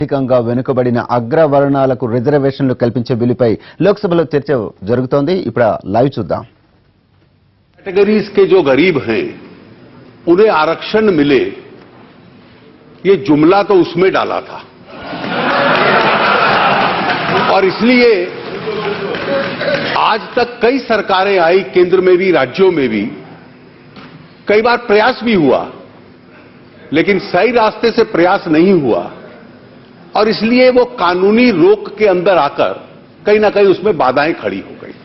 ఆర్థికంగా వెనుకబడిన అగ్రవర్ణాలకు రిజర్వేషన్లు కల్పించే బిల్లుపై లోక్సభలో చర్చ జరుగుతోంది. ఇప్పుడు లైవ్ చూద్దాం. कैटेगरीज के जो गरीब हैं उन्हें आरक्षण मिले, ये जुमला तो उसमें डाला था और इसलिए आज तक कई सरकारें आई, केंद्र में भी राज्यों में भी कई बार प्रयास भी हुआ, लेकिन सही रास्ते से प्रयास नहीं हुआ और इसलिए वो कानूनी रोक के अंदर आकर कहीं ना कहीं उसमें बाधाएं खड़ी हो गई.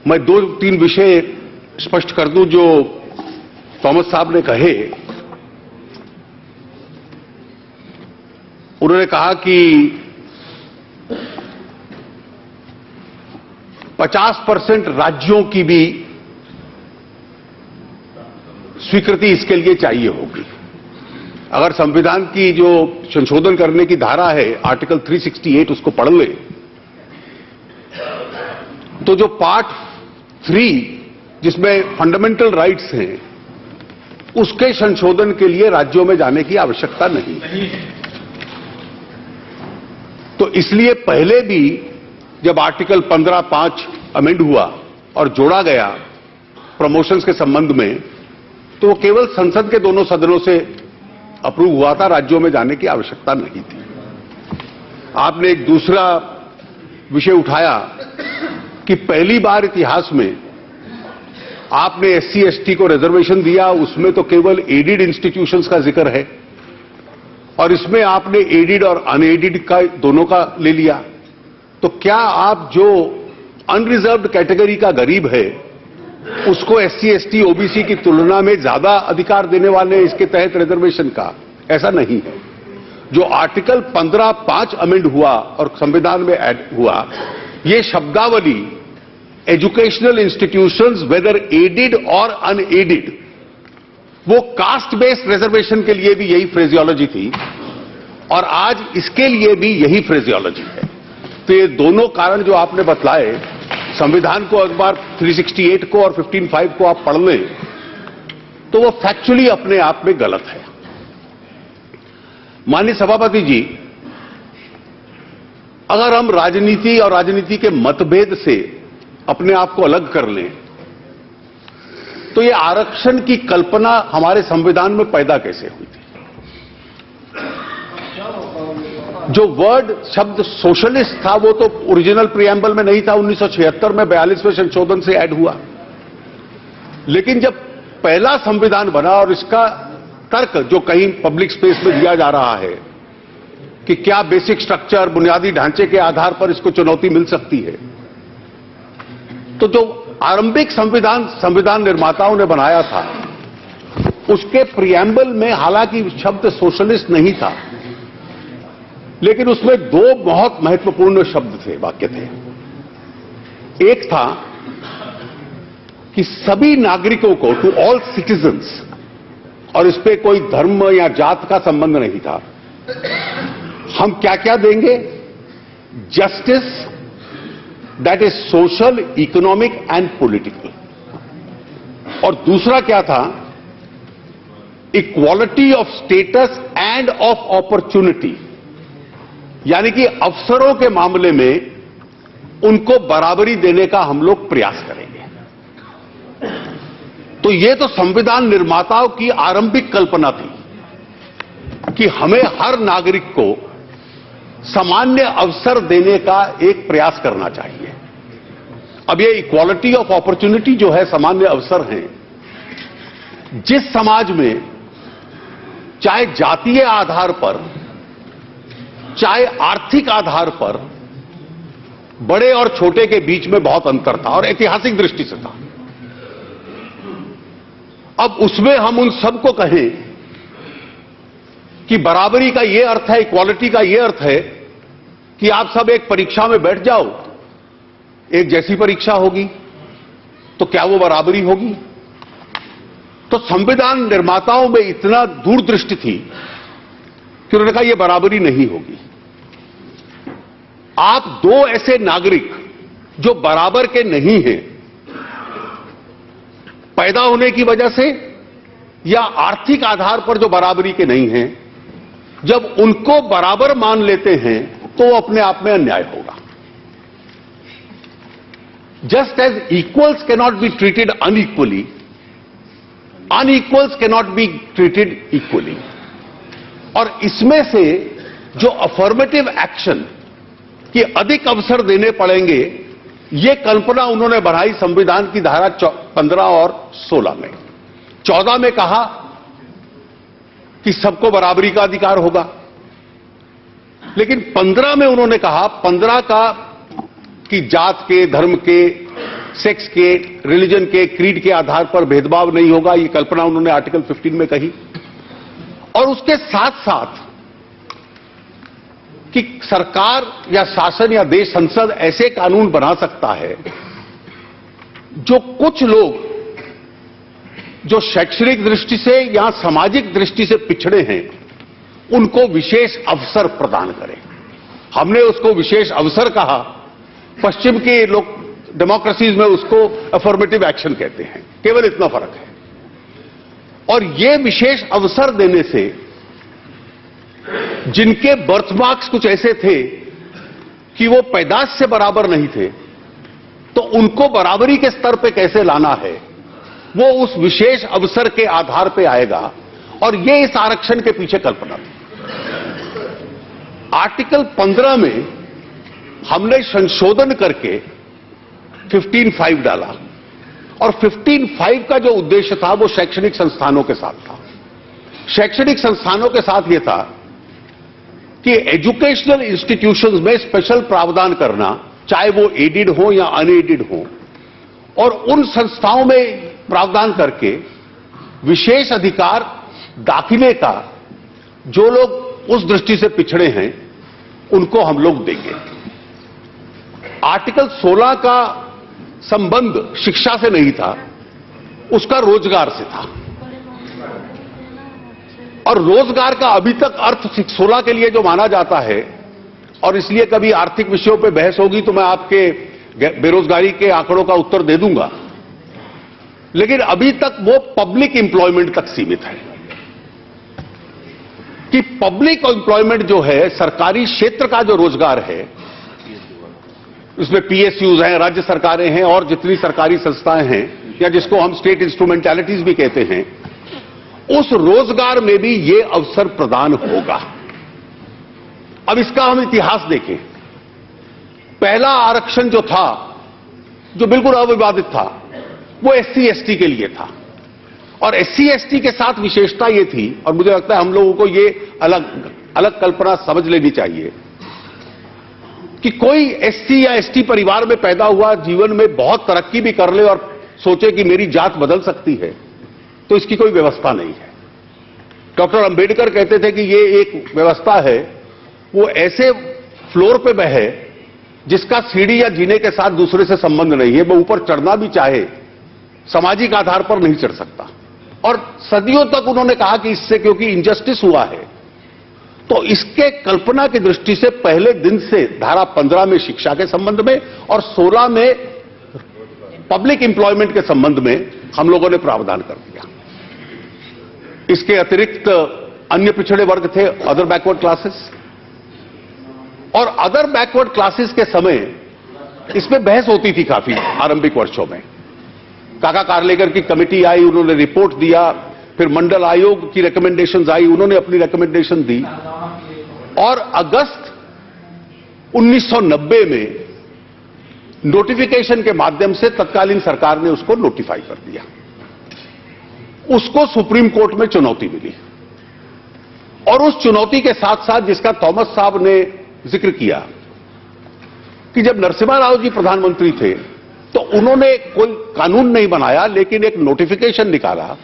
मैं 2-3 विषय स्पष्ट कर दूं जो थॉमस साहब ने कहे. उन्होंने कहा कि 50% राज्यों की भी स्वीकृति इसके लिए चाहिए होगी. अगर संविधान की जो संशोधन करने की धारा है आर्टिकल 368 उसको पढ़ ले तो जो पार्ट 3 जिसमें फंडामेंटल राइट्स हैं उसके संशोधन के लिए राज्यों में जाने की आवश्यकता नहीं है. तो इसलिए पहले भी जब आर्टिकल 15(5) अमेंड हुआ और जोड़ा गया प्रमोशंस के संबंध में तो वो केवल संसद के दोनों सदनों से अप्रूव हुआ था, राज्यों में जाने की आवश्यकता नहीं थी. आपने एक दूसरा विषय उठाया कि पहली बार इतिहास में आपने SC/ST को रिजर्वेशन दिया, उसमें तो केवल एडिड इंस्टीट्यूशंस का जिक्र है और इसमें आपने एडिड और अनएडिड का दोनों का ले लिया. तो क्या आप जो अनरिजर्व्ड कैटेगरी का गरीब है उसको SC/ST OBC की तुलना में ज्यादा अधिकार देने वाले इसके तहत रिजर्वेशन का? ऐसा नहीं है. जो आर्टिकल 15(5) अमेंड हुआ और संविधान में ऐड हुआ, ये शब्दावली एजुकेशनल इंस्टीट्यूशंस वेदर एडिड और अनएडिड, वो कास्ट बेस्ड रिजर्वेशन के लिए भी यही फ्रेजियोलॉजी थी और आज इसके लिए भी यही फ्रेजियोलॉजी है. तो ये दोनों कारण जो आपने बतलाए, संविधान को एक बार 368 को और 15(5) को आप पढ़ लें तो वो फैक्चुअली अपने आप में गलत है. माननीय सभापति जी, अगर हम राजनीति और राजनीति के मतभेद से अपने आप को अलग कर लें तो ये आरक्षण की कल्पना हमारे संविधान में पैदा कैसे हुई थी? जो वर्ड शब्द सोशलिस्ट था वो तो ओरिजिनल प्रियम्बल में नहीं था, 1976 में 42वें संशोधन से ऐड हुआ. लेकिन जब पहला संविधान बना और इसका तर्क जो कहीं पब्लिक स्पेस में दिया जा रहा है कि क्या बेसिक स्ट्रक्चर बुनियादी ढांचे के आधार पर इसको चुनौती मिल सकती है, तो जो आरंभिक संविधान निर्माताओं ने बनाया था उसके प्रियम्बल में हालांकि शब्द सोशलिस्ट नहीं था, लेकिन उसमें 2 बहुत महत्वपूर्ण शब्द थे, वाक्य थे. एक था कि सभी नागरिकों को, टू ऑल सिटीजन्स, और इस पे कोई धर्म या जात का संबंध नहीं था, हम क्या क्या देंगे? Justice that is social, economic and political. और दूसरा क्या था? Equality of status end of opportunity, यानी कि अवसरों के मामले में उनको बराबरी देने का हम लोग प्रयास करेंगे. तो ये तो संविधान निर्माताओं की आरंभिक कल्पना थी कि हमें हर नागरिक को सामान्य अवसर देने का एक प्रयास करना चाहिए. अब ये इक्वालिटी ऑफ अपॉर्चुनिटी जो है, सामान्य अवसर हैं, जिस समाज में चाहे जातीय आधार पर चाहे आर्थिक आधार पर बड़े और छोटे के बीच में बहुत अंतर था और ऐतिहासिक दृष्टि से था, अब उसमें हम उन सबको कहें कि बराबरी का यह अर्थ है, इक्वालिटी का यह अर्थ है कि आप सब एक परीक्षा में बैठ जाओ, एक जैसी परीक्षा होगी, तो क्या वो बराबरी होगी? तो संविधान निर्माताओं में इतना दूरदृष्टि थी कि उन्होंने कहा यह बराबरी नहीं होगी. आप 2 ऐसे नागरिक जो बराबर के नहीं हैं, पैदा होने की वजह से या आर्थिक आधार पर जो बराबरी के नहीं हैं, जब उनको बराबर मान लेते हैं तो वो अपने आप में अन्याय होगा। Just as equals cannot be treated unequally, unequals cannot be treated equally. और इसमें से जो अफर्मेटिव एक्शन कि अधिक अवसर देने पड़ेंगे, ये कल्पना उन्होंने बढ़ाई संविधान की धारा 15 और 16 में। 14 में कहा कि सबको बराबरी का अधिकार होगा, लेकिन 15 में उन्होंने कहा 15 का कि जात के, धर्म के, सेक्स के, रिलीजन के, क्रीड के आधार पर भेदभाव नहीं होगा। ये कल्पना उन्होंने आर्टिकल 15 में कही। और उसके साथ साथ कि सरकार या शासन या देश संसद ऐसे कानून बना सकता है जो कुछ लोग जो शैक्षणिक दृष्टि से या सामाजिक दृष्टि से पिछड़े हैं उनको विशेष अवसर प्रदान करें। हमने उसको विशेष अवसर कहा, पश्चिम के लोग डेमोक्रेसीज में उसको अफर्मेटिव एक्शन कहते हैं। केवल इतना फर्क है। और ये विशेष अवसर देने से जिनके बर्थमार्क्स कुछ ऐसे थे कि वो पैदाश से बराबर नहीं थे, तो उनको बराबरी के स्तर पे कैसे लाना है, वो उस विशेष अवसर के आधार पे आएगा। और ये इस आरक्षण के पीछे कल्पना थी। आर्टिकल 15 में हमने संशोधन करके 15(5) डाला, और 15(5) का जो उद्देश्य था वो शैक्षणिक संस्थानों के साथ था। शैक्षणिक संस्थानों के साथ ये था कि एजुकेशनल इंस्टीट्यूशंस में स्पेशल प्रावधान करना, चाहे वो एडेड हो या अनएडेड हो, और उन संस्थाओं में प्रावधान करके विशेष अधिकार दाखिले का जो लोग उस दृष्टि से पिछड़े हैं उनको हम लोग देंगे। आर्टिकल 16 का संबंध शिक्षा से नहीं था, उसका रोजगार से था। और रोजगार का अभी तक अर्थ 16 के लिए जो माना जाता है, और इसलिए कभी आर्थिक विषयों पे बहस होगी तो मैं आपके बेरोजगारी के आंकड़ों का उत्तर दे दूंगा, लेकिन अभी तक वो पब्लिक एम्प्लॉयमेंट तक सीमित है कि पब्लिक एम्प्लॉयमेंट जो है, सरकारी क्षेत्र का जो रोजगार है, उसमें पीएसयूज हैं, राज्य सरकारें हैं और जितनी सरकारी संस्थाएं हैं, या जिसको हम स्टेट इंस्ट्रूमेंटैलिटीज भी कहते हैं, उस रोजगार में भी ये अवसर प्रदान होगा। अब इसका हम इतिहास देखें। पहला आरक्षण जो था, जो बिल्कुल अविवादित था, वो एससी एसटी के लिए था। और एससी एसटी के साथ विशेषता ये थी, और मुझे लगता है हम लोगों को ये अलग अलग कल्पना समझ लेनी चाहिए कि कोई एससी या एसटी परिवार में पैदा हुआ, जीवन में बहुत तरक्की भी कर ले और सोचे कि मेरी जात बदल सकती है, तो इसकी कोई व्यवस्था नहीं है। डॉक्टर अंबेडकर कहते थे कि ये एक व्यवस्था है, वो ऐसे फ्लोर पे बहे जिसका सीढ़ी या जीने के साथ दूसरे से संबंध नहीं है, वो ऊपर चढ़ना भी चाहे सामाजिक आधार पर नहीं चढ़ सकता। और सदियों तक उन्होंने कहा कि इससे क्योंकि इनजस्टिस हुआ है, तो इसके कल्पना की दृष्टि से पहले दिन से धारा 15 में शिक्षा के संबंध में और 16 में पब्लिक एम्प्लॉयमेंट के संबंध में हम लोगों ने प्रावधान कर दिया। इसके अतिरिक्त अन्य पिछड़े वर्ग थे, अदर बैकवर्ड क्लासेस। और अदर बैकवर्ड क्लासेस के समय इसमें बहस होती थी काफी आरंभिक वर्षों में। काका कार्लेकर की कमेटी आई, उन्होंने रिपोर्ट दिया, फिर मंडल आयोग की रिकमेंडेशंस आई, उन्होंने अपनी रिकमेंडेशन दी, और अगस्त 1990 में नोटिफिकेशन के माध्यम से तत्कालीन सरकार ने उसको नोटिफाई कर दिया। उसको सुप्रीम कोर्ट में चुनौती मिली, और उस चुनौती के साथ साथ जिसका थॉमस साहब ने जिक्र किया कि जब नरसिम्हा राव जी प्रधानमंत्री थे तो उन्होंने कोई कानून नहीं बनाया, लेकिन एक नोटिफिकेशन निकाला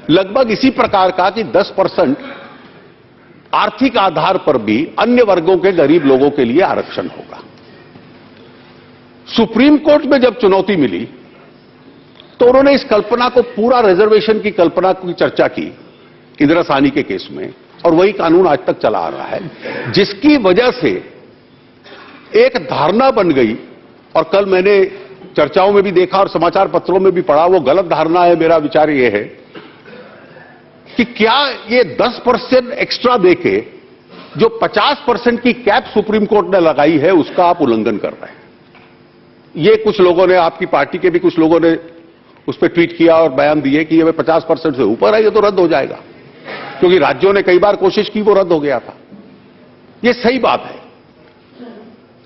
लगभग इसी प्रकार का कि 10% आर्थिक आधार पर भी अन्य वर्गों के गरीब लोगं के लिए आरक्षण होगा। सुप्रीम कोर्ट में जब चुनौती मिली तो उन्होंने इस कल्पना को, पूरा रिजर्वेशन की कल्पना की चर्चा की इंदिरा साहनी के केस में, और वही कानून आज तक चला आ रहा है, जिसकी वजह से एक धारणा बन गई। और कल मैंने चर्चाओं में भी देखा और समाचार पत्रों में भी पढ़ा, वो गलत धारणा है। मेरा विचार ये है कि क्या ये 10% एक्स्ट्रा देके जो 50% की कैप सुप्रीम कोर्ट ने लगाई है उसका आप उल्लंघन कर रहे हैं। ये कुछ लोगों ने, आपकी पार्टी के भी कुछ लोगों ने उस पर ट्वीट किया और बयान दिए कि ये 50% से ऊपर है, ये तो रद्द हो जाएगा, क्योंकि राज्यों ने कई बार कोशिश की, वो रद्द हो गया था। ये सही बात है।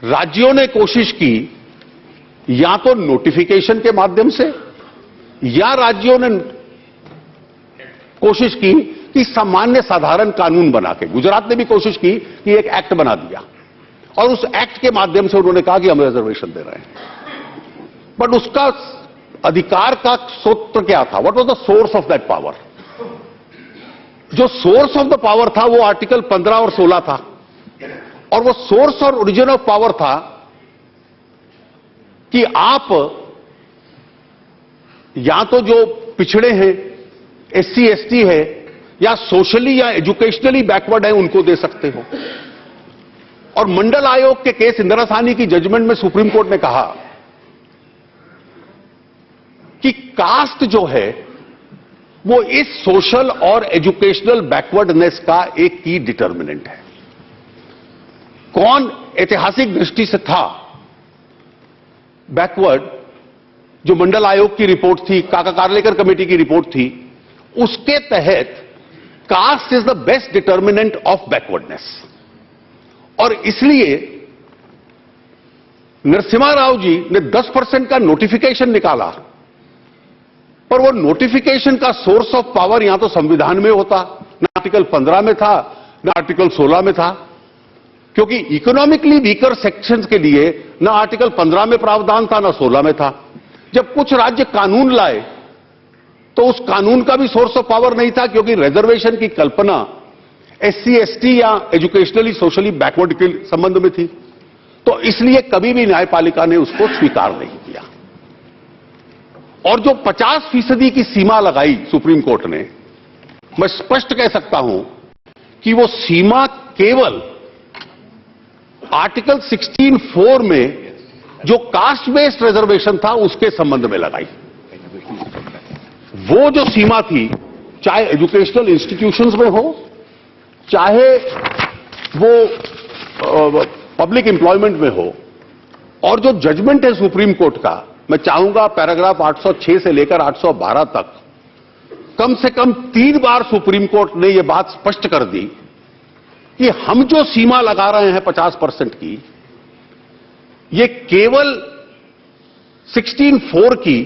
राज्यों ने कोशिश की या तो नोटिफिकेशन के माध्यम से, या राज्यों ने कोशिश की कि सामान्य साधारण कानून बना के, गुजरात ने भी कोशिश की कि एक एक्ट बना दिया और उस एक्ट के माध्यम से उन्होंने कहा कि हम रिजर्वेशन दे रहे हैं। बट उसका अधिकार का सूत्र क्या था? What was the source of that power? जो सोर्स ऑफ द पावर था वो आर्टिकल 15 और 16 था, और वो सोर्स और ओरिजिन ऑफ पावर था कि आप या तो जो पिछड़े हैं, एससी एसटी है, या सोशली या एजुकेशनली बैकवर्ड है, उनको दे सकते हो। और मंडल आयोग के केस इंदिरा साहनी की जजमेंट में सुप्रीम कोर्ट ने कहा कि कास्ट जो है वो इस सोशल और एजुकेशनल बैकवर्डनेस का एक की डिटर्मिनेंट है। कौन ऐतिहासिक दृष्टि से था बैकवर्ड, जो मंडल आयोग की रिपोर्ट थी, काका कार्लेकर कमेटी की रिपोर्ट थी, उसके तहत caste is the best determinant of backwardness. और इसलिए नरसिम्हा राव जी ने 10% का नोटिफिकेशन निकाला, पर वो नोटिफिकेशन का सोर्स ऑफ पावर यहां तो संविधान में होता, ना आर्टिकल 15 में था, ना आर्टिकल 16 में था, क्योंकि इकोनॉमिकली वीकर सेक्शंस के लिए ना आर्टिकल 15 में प्रावधान था, ना 16 में था। जब कुछ राज्य कानून लाए तो उस कानून का भी सोर्स ऑफ पावर नहीं था, क्योंकि रिजर्वेशन की कल्पना एससी एसटी या एजुकेशनली सोशली बैकवर्ड के संबंध में थी। तो इसलिए कभी भी न्यायपालिका ने उसको स्वीकार नहीं किया। और जो 50% की सीमा लगाई सुप्रीम कोर्ट ने, मैं स्पष्ट कह सकता हूं कि वो सीमा केवल आर्टिकल 16(4) में जो कास्ट बेस्ड रिजर्वेशन था उसके संबंध में लगाई। वो जो सीमा थी, चाहे एजुकेशनल इंस्टीट्यूशंस में हो, चाहे वो पब्लिक एम्प्लॉयमेंट में हो, और जो जजमेंट है सुप्रीम कोर्ट का, मैं चाहूंगा पैराग्राफ 806 से लेकर 812 तक कम से कम 3 बार सुप्रीम कोर्ट ने यह बात स्पष्ट कर दी कि हम जो सीमा लगा रहे हैं 50% की, ये केवल 16(4) की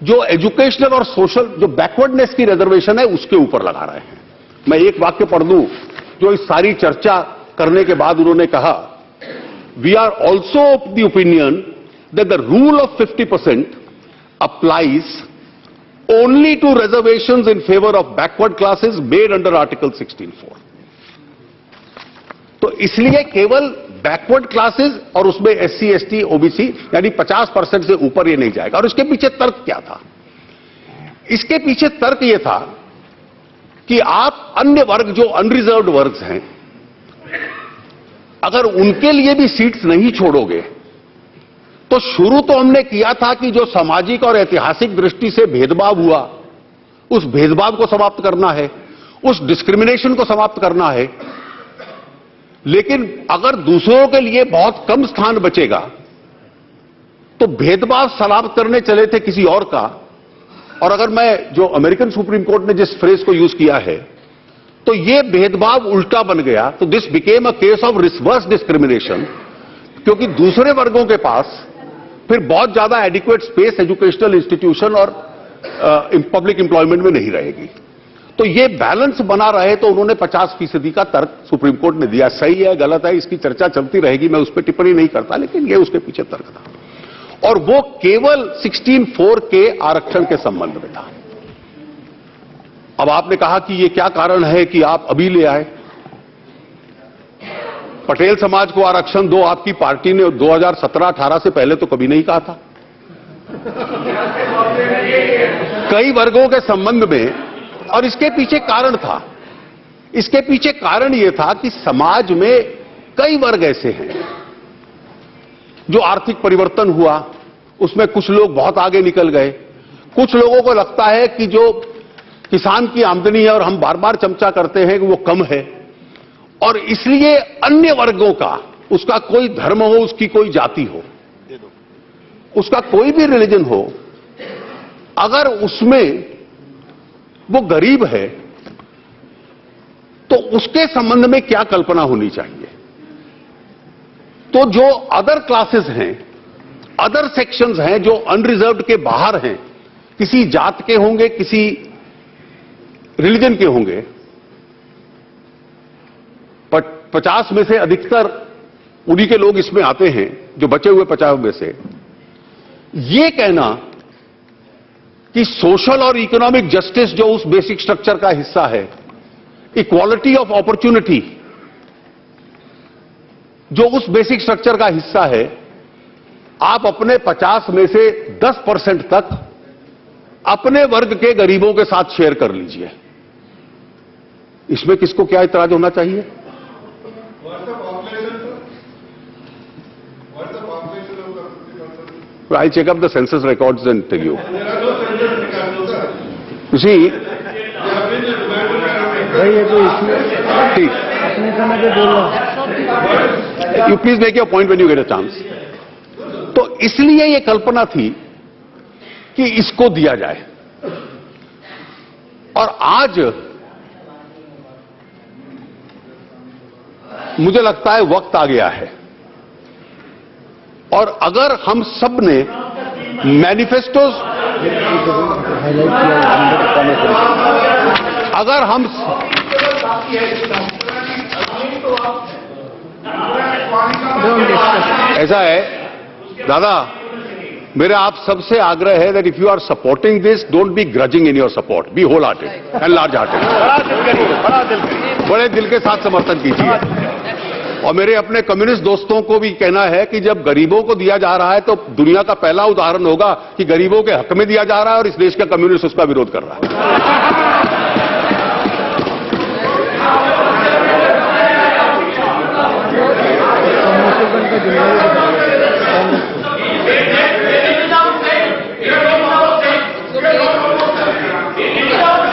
जो एजुकेशनल और सोशल जो बैकवर्डनेस की रिजर्वेशन है उसके ऊपर लगा रहे हैं। मैं एक वाक्य पढ़ दूं जो इस सारी चर्चा करने के बाद उन्होंने कहा, we are also of the opinion that the rule of 50% applies only to reservations in favour of backward classes made under article 16(4). तो इसलिए केवल बैकवर्ड क्लासेस और उसमें एससी एसटी ओबीसी यानी 50% से ऊपर ये नहीं जाएगा। और इसके पीछे तर्क क्या था? इसके पीछे तर्क ये था कि आप अन्य वर्ग जो अनरिजर्व्ड वर्ग हैं, अगर उनके लिए भी सीट्स नहीं छोड़ोगे, तो शुरू तो हमने किया था कि जो सामाजिक और ऐतिहासिक दृष्टि से भेदभाव हुआ, उस भेदभाव को समाप्त करना है, उस डिस्क्रिमिनेशन को समाप्त करना है। लेकिन अगर दूसरों के लिए बहुत कम स्थान बचेगा तो भेदभाव समाप्त करने चले थे किसी और का। और अगर मैं जो अमेरिकन सुप्रीम कोर्ट ने जिस फ्रेज को यूज किया है, तो ये भेदभाव उल्टा बन गया। तो this became a case of reverse discrimination, क्योंकि दूसरे वर्गों के पास फिर बहुत ज्यादा एडिक्वेट स्पेस एजुकेशनल इंस्टीट्यूशन और पब्लिक एम्प्लॉयमेंट में नहीं रहेगी। तो ये बैलेंस बना रहे, तो उन्होंने 50% का तर्क सुप्रीम कोर्ट ने दिया। सही है गलत है इसकी चर्चा चलती रहेगी, मैं उस पर टिप्पणी नहीं करता, लेकिन ये उसके पीछे तर्क था। और वो केवल 16(4) के आरक्षण के संबंध में था। अब आपने कहा कि ये क्या कारण है कि आप अभी ले आए? पटेल समाज को आरक्षण दो, आपकी पार्टी ने 2017-18 से पहले तो कभी नहीं कहा था। कई वर्गों के संबंध में, और इसके पीछे कारण था, इसके पीछे कारण यह था कि समाज में कई वर्ग ऐसे हैं जो आर्थिक परिवर्तन हुआ, उसमें कुछ लोग बहुत आगे निकल गए। कुछ लोगों को लगता है कि जो किसान की आमदनी है, और हम बार बार चर्चा करते हैं कि वो कम है, और इसलिए अन्य वर्गों का, उसका कोई धर्म हो, उसकी कोई जाति हो, उसका कोई भी रिलीजन हो, अगर उसमें वो गरीब है तो उसके संबंध में क्या कल्पना होनी चाहिए। तो जो अदर क्लासेस हैं, अदर सेक्शंस हैं जो अनरिजर्व्ड के बाहर हैं, किसी जात के होंगे, किसी रिलीजन के होंगे, 50 में से अधिकतर उन्हीं के लोग इसमें आते हैं, जो बचे हुए 50 में से। ये कहना कि सोशल और इकोनॉमिक जस्टिस जो उस बेसिक स्ट्रक्चर का हिस्सा है, इक्वालिटी ऑफ अपॉर्चुनिटी जो उस बेसिक स्ट्रक्चर का हिस्सा है, आप अपने 50 में से 10% तक अपने वर्ग के गरीबों के साथ शेयर कर लीजिए। इसमें किसको क्या इतराज होना चाहिए? I'll check up the census records and tell you. You see, you please make your point when you get a chance. तो इसलिए ये कल्पना थी कि इसको दिया जाए, और आज मुझे लगता है वक्त आ गया है। और अगर हम सब ने मैनिफेस्टोस, अगर हम ऐसा है दादा, मेरा आप सबसे आग्रह है that if you are supporting this, don't be grudging in your support, be whole hearted and large hearted. बड़े दिल के साथ समर्थन कीजिए। और मेरे अपने कम्युनिस्ट दोस्तों को भी कहना है कि जब गरीबों को दिया जा रहा है तो दुनिया का पहला उदाहरण होगा कि गरीबों के हक में दिया जा रहा है और इस देश का कम्युनिस्ट उसका विरोध कर रहा है।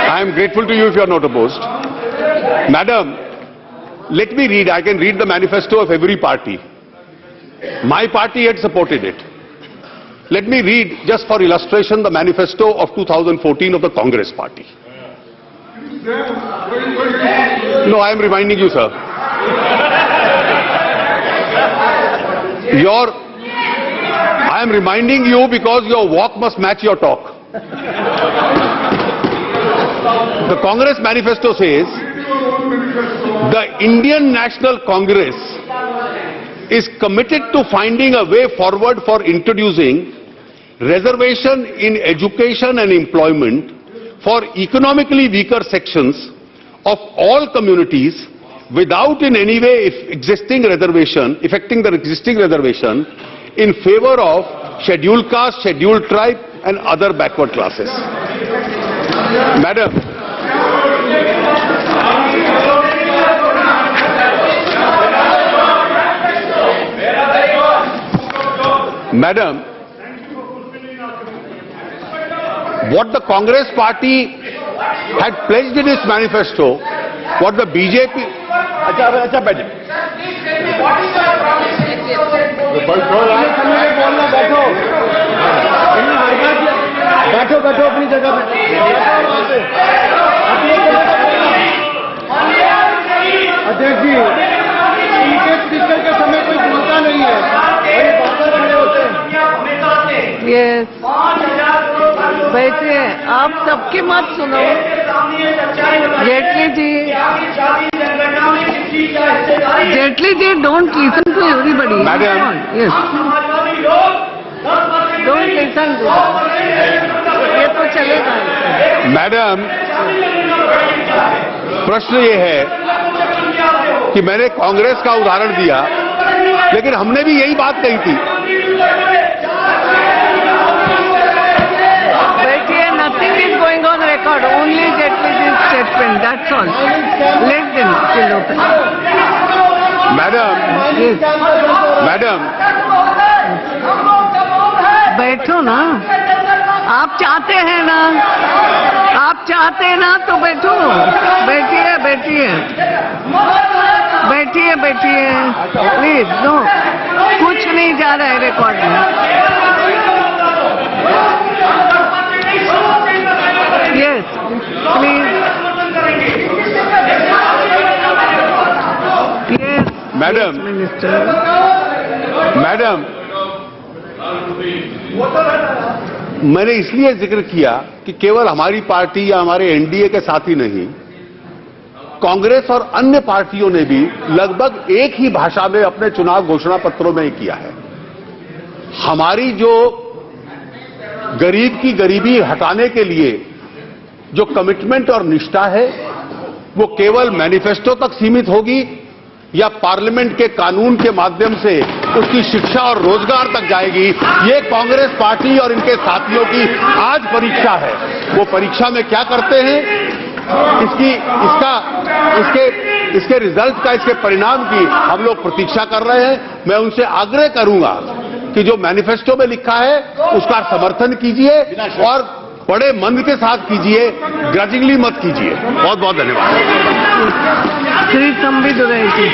I am grateful to you if you are not opposed. Madam, let me read, I can read the manifesto of every party. My party had supported it. Let me read, just for illustration, the manifesto of 2014 of the Congress party. No, I am reminding you, sir. I am reminding you because your walk must match your talk. The Congress manifesto says, the Indian National Congress is committed to finding a way forward for introducing reservation in education and employment for economically weaker sections of all communities without in any way affecting the existing reservation in favor of scheduled caste, scheduled tribe and other backward classes. Madam, what the Congress party had pledged in its manifesto, what the BJP... बैठो अपनी जगह पे। अध्यक्ष जी, इनके speaker के समय कोई बोलता नहीं है, बातें खड़े होते हैं। यस, बैठिए, आप सबकी मत सुनो। Jaitley ji, don't listen to everybody. Yes, don't listen to, ये तो चलेगा। मैडम, प्रश्न ये है कि मैंने कांग्रेस का उदाहरण दिया, लेकिन हमने भी यही बात कही थी। बैठिए, nothing is going on record, only Jaitley ji statement, that's all. Let them chill. Madam, बैठो ना, आप चाहते हैं ना, आप चाहते हैं ना, तो बैठो, बैठिए। बैठिए बैठिए प्लीज, नो कुछ नहीं जा रहा है रिकॉर्ड में. Yes please. Yes madam, minister. Madam, मैंने इसलिए जिक्र किया कि केवल हमारी पार्टी या हमारे एनडीए के साथी नहीं, कांग्रेस और अन्य पार्टियों ने भी लगभग एक ही भाषा में अपने चुनाव घोषणा पत्रों में किया है. हमारी जो गरीब की गरीबी हटाने के लिए जो कमिटमेंट और निष्ठा है, वो केवल मैनिफेस्टो तक सीमित होगी या पार्लियामेंट के कानून के माध्यम से उसकी शिक्षा और रोजगार तक जाएगी, ये कांग्रेस पार्टी और इनके साथियों की आज परीक्षा है. वो परीक्षा में क्या करते हैं, इसके रिजल्ट का, इसके परिणाम की हम लोग प्रतीक्षा कर रहे हैं. मैं उनसे आग्रह करूंगा कि जो मैनिफेस्टो में लिखा है उसका समर्थन कीजिए और बड़े मन के साथ कीजिए, ग्रजिंगली मत कीजिए. बहुत बहुत धन्यवाद. श्री संबित उदय जी.